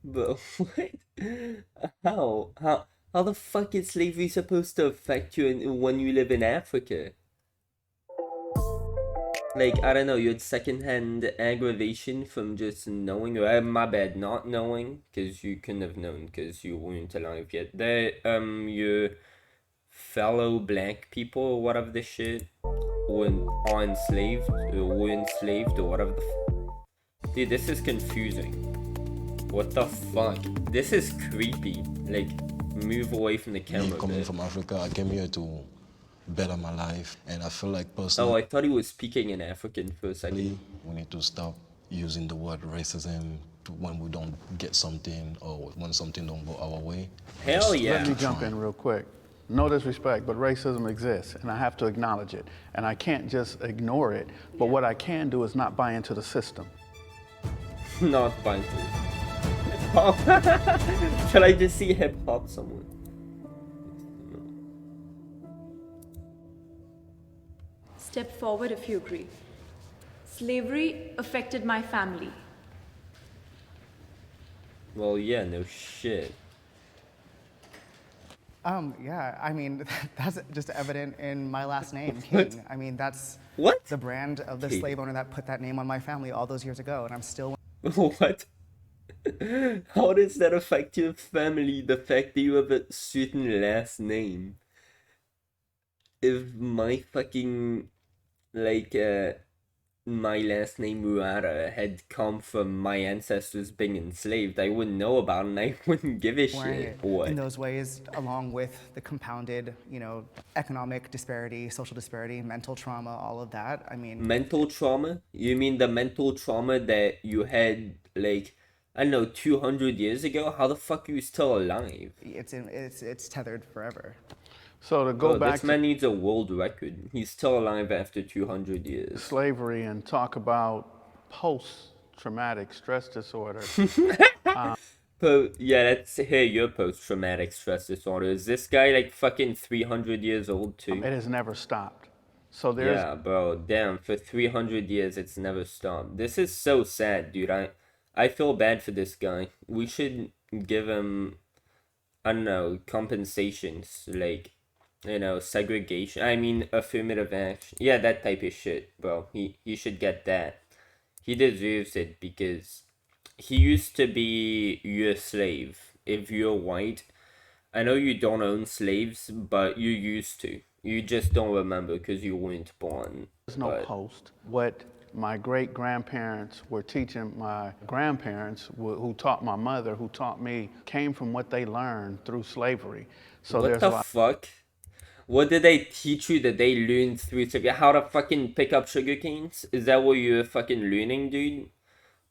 But what? How the fuck is slavery supposed to affect you when you live in Africa? Like, I don't know, you had secondhand aggravation from just knowing, or my bad, not knowing, because you couldn't have known because you weren't alive yet. That, your fellow black people, or whatever the shit, were enslaved, or whatever Dude, this is confusing. What the fuck? This is creepy. Like, move away from the Me camera a coming bit. from Africa, I came here to better my life, and I feel like Oh, personally, I thought he was speaking in African for a second. we need to stop using the word racism when we don't get something or when something don't go our way. Hell Let me yeah. jump in real quick. No disrespect, but racism exists, and I have to acknowledge it. And I can't just ignore it, but what I can do is not buy into the system. Not fine too. Hip hop. Should I just see hip hop somewhere? Step forward if you agree. Slavery affected my family. Well, yeah, no shit. Yeah, I mean, that's just evident in my last name, King. I mean, that's What? the brand of the King. slave owner that put that name on my family all those years ago, and I'm still What? How does that affect your family, the fact that you have a certain last name? If my fucking, like, my last name Murata had come from my ancestors being enslaved, I wouldn't know about it and I wouldn't give a wearing shit. it What? in those ways, along with the compounded, economic disparity, social disparity, mental trauma, all of that. I mean, Mental trauma? You mean the mental trauma that you had, like, I don't know, 200 years ago? How the fuck are you still alive? it's tethered forever. So to go Bro, back this to man needs a world record. He's still alive after 200 years. slavery and talk about post-traumatic stress disorder, But yeah, let's hear your post-traumatic stress disorder. Is this guy like fucking 300 years old too? it has never stopped. So there's Yeah, bro, damn, for 300 years it's never stopped. This is so sad, dude. I feel bad for this guy. We should give him, I don't know, compensations, like, segregation. I mean, affirmative action. Yeah, that type of shit, bro. He should get that. He deserves it because he used to be your slave. If you're white, I know you don't own slaves, but you used to. You just don't remember because you weren't born. no But post. What my great grandparents were teaching my grandparents, who taught my mother, who taught me, came from what they learned through slavery. So what there's a the lot. fuck? What did they teach you that they learned through how to fucking pick up sugar canes? Is that what you're fucking learning, dude?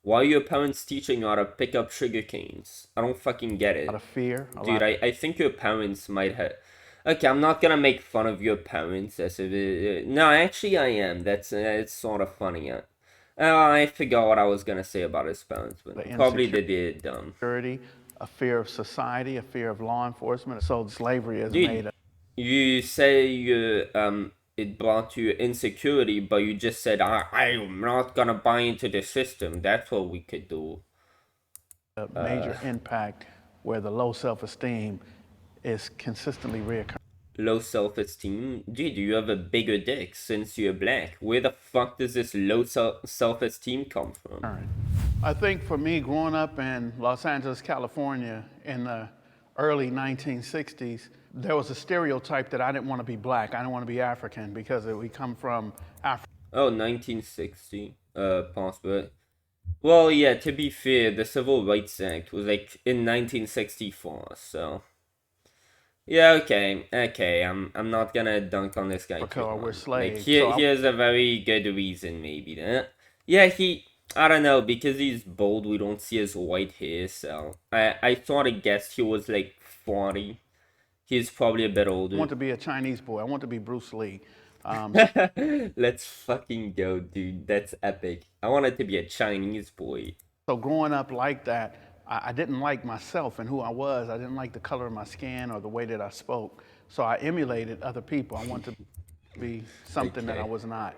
Why are your parents teaching you how to pick up sugar canes? I don't fucking get A lot it. of fear, Dude, I think your parents might have. Okay, I'm not gonna make fun of your parents as if no, actually I am. That's it's sort of funny. I forgot what I was gonna say about his parents, but probably they did dumb. insecurity, a fear of society, a fear of law enforcement. So slavery is Dude, made you say it brought you insecurity, but you just said I'm not gonna buy into the system. That's what we could do. a major impact where the low self-esteem is consistently reoccurring. Low self-esteem? Dude, you have a bigger dick since you're black. Where the fuck does this low self-esteem come from? I think for me, growing up in Los Angeles, California in the early 1960s, there was a stereotype that I didn't want to be black. I didn't want to be African because we come from Africa. Oh, 1960. Possible. Well, yeah, to be fair, the Civil Rights Act was like in 1964, so. Yeah, okay. I'm not gonna dunk on this guy too Or we're hard. Like, slaves. here's a very good reason, maybe. Yeah, I don't know, because he's bald, we don't see his white hair, so. I sort of guessed he was like 40. He's probably a bit I older. want to be a Chinese boy. I want to be Bruce Lee. Let's fucking go, dude. That's epic. I wanted to be a Chinese boy. So growing up like that, I didn't like myself and who I was. I didn't like the color of my skin or the way that I spoke. So I emulated other people. I wanted to be something that I was not.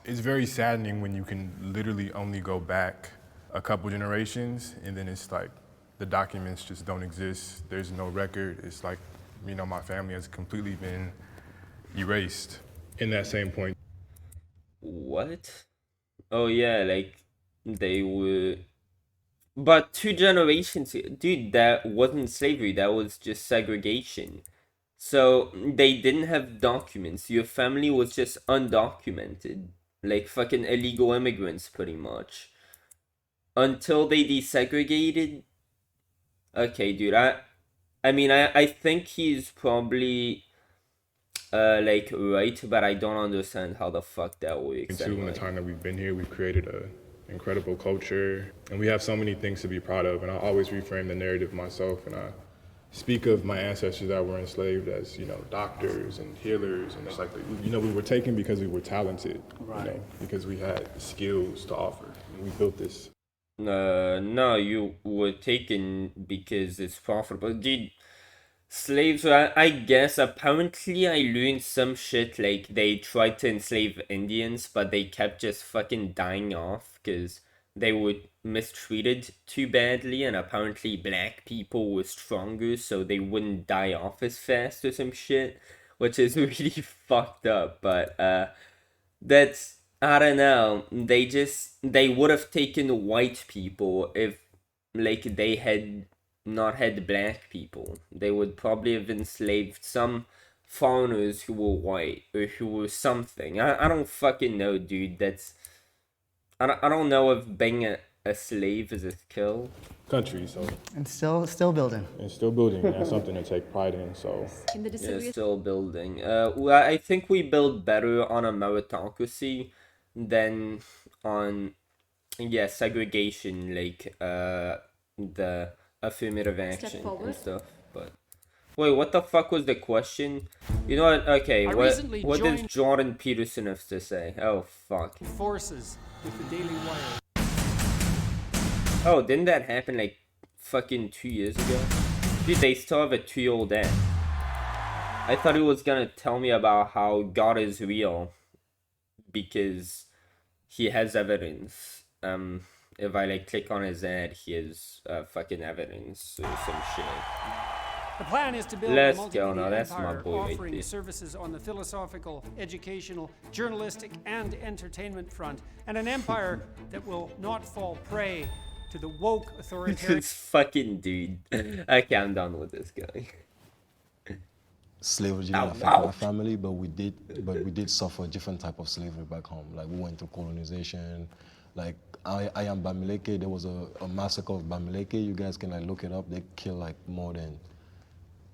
It's very saddening when you can literally only go back a couple generations and then it's like the documents just don't exist. There's no record. It's like, you know, my family has completely been erased. In that same point. What? Oh yeah, like they were. But 2 generations, dude, that wasn't slavery, that was just segregation. So they didn't have documents. Your family was just undocumented. Like fucking illegal immigrants, pretty much. Until they desegregated. Okay, dude, I think he's probably like right, but I don't understand how the fuck that works. In the time that we've been here, we've created an incredible culture, and we have so many things to be proud of. And I always reframe the narrative myself, and I speak of my ancestors that were enslaved as, you know, doctors and healers, and it's like, you know, we were taken because we were talented, right? You know, because we had skills to offer, and we built this. No, you were taken because it's profitable, dude. Slaves, I guess, apparently I learned some shit like they tried to enslave Indians, but they kept just fucking dying off because they were mistreated too badly, and apparently black people were stronger, so they wouldn't die off as fast or some shit, which is really fucked up, but, that's, I don't know, they would have taken white people if, like, they had not had black people. They would probably have enslaved some foreigners who were white or who were something. I don't fucking know, dude. I don't know if being a slave is a skill. Country, so. And still building. And still building. That's something to take pride in, so. In the Yeah, still building. Well, I think we build better on a meritocracy than on, yeah, segregation, like, the affirmative action and stuff, but wait, what the fuck was the question? You know what? Okay, what does Jordan Peterson have to say? Oh fuck. Forces with the Daily Wire. Oh, didn't that happen like fucking 2 years ago? Dude, they still have a 2-year-old ad. I thought he was gonna tell me about how God is real because he has evidence. If I like click on his ad, he has fucking evidence or some shit. The plan is to build Let's a go now, multimedia that's my empire boy right offering there. services on the philosophical, educational, journalistic, and entertainment front, and an empire that will not fall prey to the woke authoritarian. This fucking dude. Okay, I'm done with this guy. Slavery didn't affect my family, but we did suffer a different type of slavery back home. Like we went through colonization. Like I am Bamileke. There was a massacre of Bamileke. You guys can like look it up. They killed like more than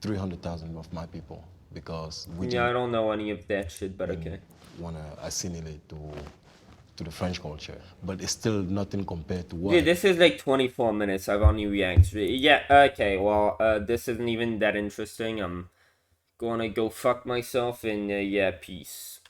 300,000 of my people because we Yeah, I don't know any of that shit, but okay. Want to assimilate to the French culture, but it's still nothing compared to what. Dude, this is like 24 minutes. I've only reacted. Yeah, okay. Well, this isn't even that interesting. I'm gonna go fuck myself, and yeah, peace.